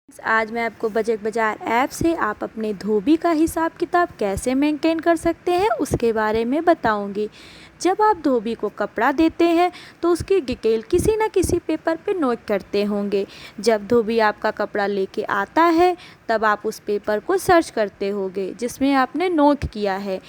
आज मैं आपको बजट बाज़ार ऐप से आप अपने धोबी का हिसाब किताब कैसे मेंटेन कर सकते हैं उसके बारे में बताऊंगी। जब आप धोबी को कपड़ा देते हैं तो उसकी डिटेल किसी न किसी पेपर पे नोट करते होंगे। जब धोबी आपका कपड़ा लेके आता है तब आप उस पेपर को सर्च करते होंगे जिसमें आपने नोट किया है।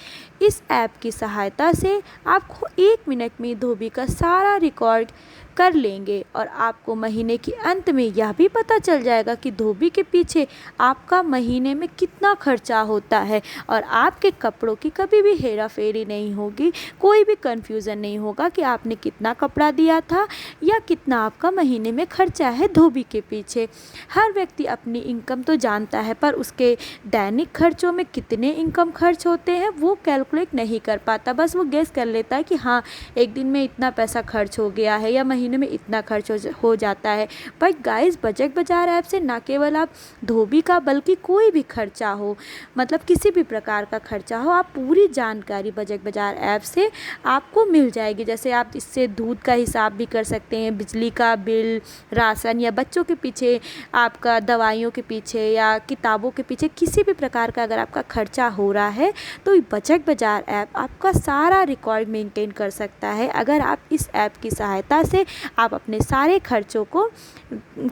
इस ऐप की सहायता से आपको 1 मिनट में धोबी का सारा रिकॉर्ड कर लेंगे और आपको महीने के अंत में यह भी पता चल जाएगा कि धोबी के पीछे आपका महीने में कितना खर्चा होता है और आपके कपड़ों की कभी भी हेरा फेरी नहीं होगी। कोई भी कन्फ्यूज़न नहीं होगा कि आपने कितना कपड़ा दिया था या कितना आपका महीने में खर्चा है धोबी के पीछे। हर व्यक्ति अपनी इनकम तो जानता है पर उसके दैनिक खर्चों में कितने इनकम खर्च होते हैं वो कैलकुलेट नहीं कर पाता। बस वो गेस कर लेता है कि हाँ, एक दिन में इतना पैसा खर्च हो गया है या महीने में इतना खर्च हो जाता है। पर गाइस, बजट बाज़ार ऐप से ना केवल आप धोबी का बल्कि कोई भी खर्चा हो, मतलब किसी भी प्रकार का खर्चा हो, आप पूरी जानकारी बजट बाज़ार ऐप से आपको मिल जाएगी। जैसे आप इससे दूध का हिसाब भी कर सकते हैं, बिजली का बिल, राशन या बच्चों के पीछे, आपका दवाइयों के पीछे या किताबों के पीछे किसी भी प्रकार का अगर आपका खर्चा हो रहा है तो बजट बाज़ार ऐप आपका सारा रिकॉर्ड मेंटेन कर सकता है। अगर आप इस ऐप की सहायता से आप अपने सारे खर्चों को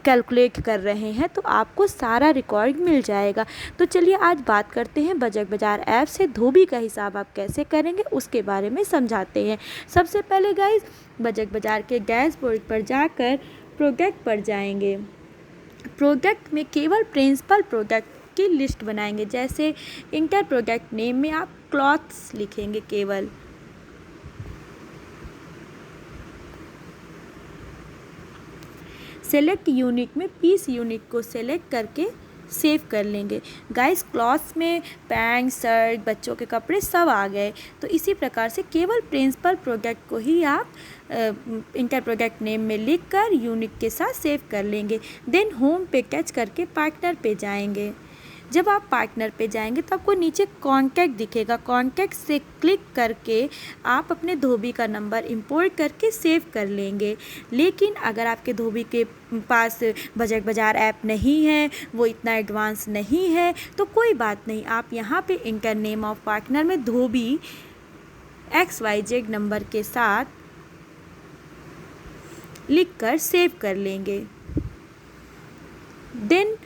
कैलकुलेट कर रहे हैं तो आपको सारा रिकॉर्ड मिल जाएगा। तो चलिए आज बात करते हैं बजट बाज़ार ऐप से धोबी का हिसाब आप कैसे करेंगे उसके बारे में समझाते हैं। सबसे पहले गाइस, बजट बाज़ार के डैशबोर्ड पर जाकर प्रोडक्ट पर जाएंगे। प्रोडक्ट में केवल प्रिंसिपल प्रोडक्ट की लिस्ट बनाएंगे। जैसे इंटर प्रोडक्ट नेम में आप क्लॉथ्स लिखेंगे केवल। सेलेक्ट यूनिट में पीस यूनिट को सेलेक्ट करके सेव कर लेंगे। गाइस, क्लॉथ्स में पैंट, शर्ट, बच्चों के कपड़े सब आ गए। तो इसी प्रकार से केवल प्रिंसिपल प्रोडक्ट को ही आप इंटर प्रोडक्ट नेम में लिख कर यूनिट के साथ सेव कर लेंगे। देन होम पे टच करके पार्टनर पे जाएंगे। जब आप पार्टनर पे जाएंगे तो आपको नीचे कॉन्टैक्ट दिखेगा। कॉन्टैक्ट से क्लिक करके आप अपने धोबी का नंबर इंपोर्ट करके सेव कर लेंगे। लेकिन अगर आपके धोबी के पास बजट बाज़ार ऐप नहीं है, वो इतना एडवांस नहीं है, तो कोई बात नहीं, आप यहाँ पे इंटर नेम ऑफ पार्टनर में धोबी XYZ नंबर के साथ लिख कर सेव कर लेंगे। देन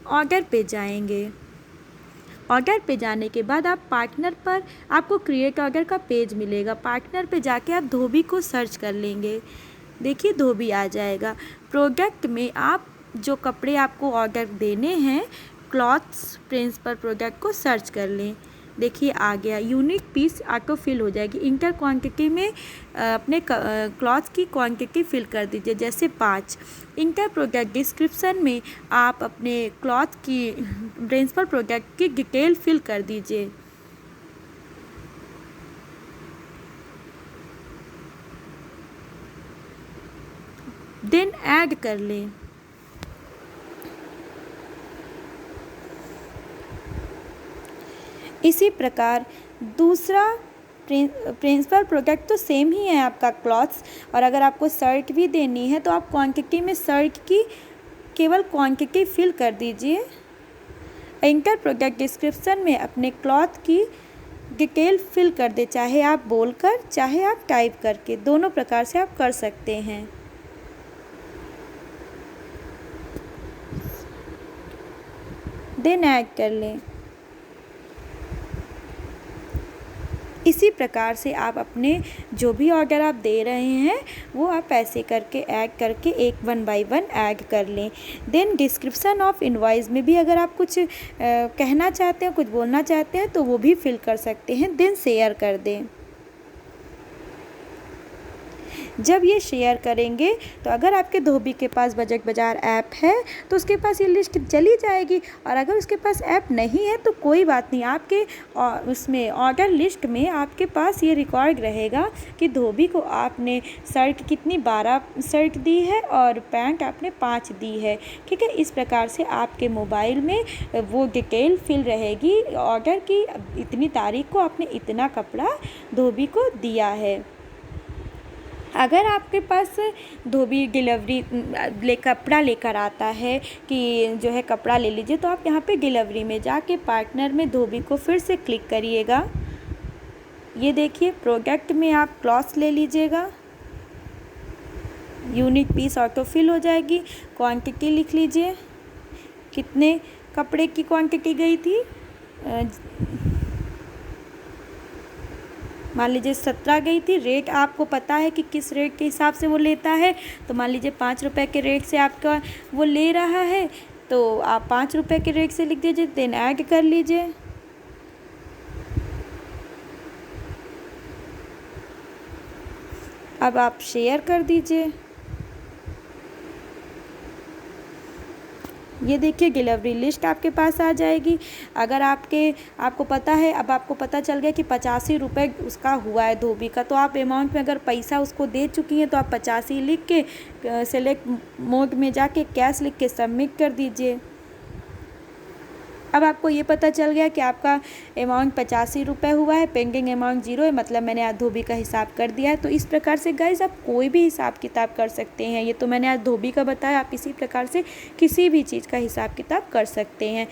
ऑर्डर पे जाएंगे। ऑर्डर पे जाने के बाद आप पार्टनर पर आपको क्रिएट ऑर्डर का पेज मिलेगा। पार्टनर पे जाके आप धोबी को सर्च कर लेंगे। देखिए धोबी आ जाएगा। प्रोडक्ट में आप जो कपड़े आपको ऑर्डर देने हैं, क्लॉथ्स प्रिंसिपल प्रोडक्ट को सर्च कर लें। देखिए आ गया। यूनिक पीस ऑटो फिल हो जाएगी। इंटर क्वांटिटी में अपने क्लॉथ की क्वांटिटी फिल कर दीजिए, जैसे 5। इंटर प्रोडक्ट डिस्क्रिप्शन में आप अपने क्लॉथ की प्रिंसिपल प्रोडक्ट की डिटेल फिल कर दीजिए। देन ऐड कर लें। इसी प्रकार दूसरा प्रिंसिपल प्रोडक्ट तो सेम ही है आपका क्लॉथ्स, और अगर आपको शर्ट भी देनी है तो आप क्वांटिटी में शर्ट की केवल क्वांटिटी फिल कर दीजिए। इंटर प्रोडक्ट डिस्क्रिप्शन में अपने क्लॉथ की डिटेल फिल कर दे, चाहे आप बोलकर चाहे आप टाइप करके, दोनों प्रकार से आप कर सकते हैं। देन ऐड कर लें। इसी प्रकार से आप अपने जो भी ऑर्डर आप दे रहे हैं वो आप ऐसे करके ऐड करके एक 1 बाय 1 ऐड कर लें। देन डिस्क्रिप्शन ऑफ इनवॉइस में भी अगर आप कुछ कहना चाहते हैं, कुछ बोलना चाहते हैं तो वो भी फिल कर सकते हैं। देन शेयर कर दें। जब ये शेयर करेंगे तो अगर आपके धोबी के पास बजट बाज़ार ऐप है तो उसके पास ये लिस्ट चली जाएगी, और अगर उसके पास ऐप नहीं है तो कोई बात नहीं, आपके उसमें ऑर्डर लिस्ट में आपके पास ये रिकॉर्ड रहेगा कि धोबी को आपने शर्ट कितनी 12 शर्ट दी है और पैंट आपने 5 दी है। ठीक है, इस प्रकार से आपके मोबाइल में वो डिटेल फिल रहेगी ऑर्डर की, इतनी तारीख को आपने इतना कपड़ा धोबी को दिया है। अगर आपके पास धोबी डिलीवरी कपड़ा लेकर आता है कि जो है कपड़ा ले लीजिए, तो आप यहाँ पे डिलीवरी में जाके पार्टनर में धोबी को फिर से क्लिक करिएगा। ये देखिए प्रोडक्ट में आप क्लॉथ ले लीजिएगा, यूनिक पीस ऑटो फिल हो जाएगी। क्वांटिटी लिख लीजिए, कितने कपड़े की क्वांटिटी गई थी, मान लीजिए 17 गई थी। रेट आपको पता है कि किस रेट के हिसाब से वो लेता है, तो मान लीजिए 5 रुपये के रेट से आपका वो ले रहा है, तो आप 5 रुपये के रेट से लिख दीजिए, देन ऐड कर लीजिए। अब आप शेयर कर दीजिए। ये देखिए डिलीवरी लिस्ट आपके पास आ जाएगी। अगर आपको पता है, अब आपको पता चल गया कि 85 रुपये उसका हुआ है धोबी का, तो आप अमाउंट में अगर पैसा उसको दे चुकी हैं तो आप 85 लिख के सेलेक्ट मोड में जाके कैश लिख के सबमिट कर दीजिए। अब आपको ये पता चल गया कि आपका अमाउंट 85 रुपये हुआ है, पेंडिंग अमाउंट 0 है, मतलब मैंने आज धोबी का हिसाब कर दिया है। तो इस प्रकार से गाइस आप कोई भी हिसाब किताब कर सकते हैं। ये तो मैंने आज धोबी का बताया, आप इसी प्रकार से किसी भी चीज़ का हिसाब किताब कर सकते हैं।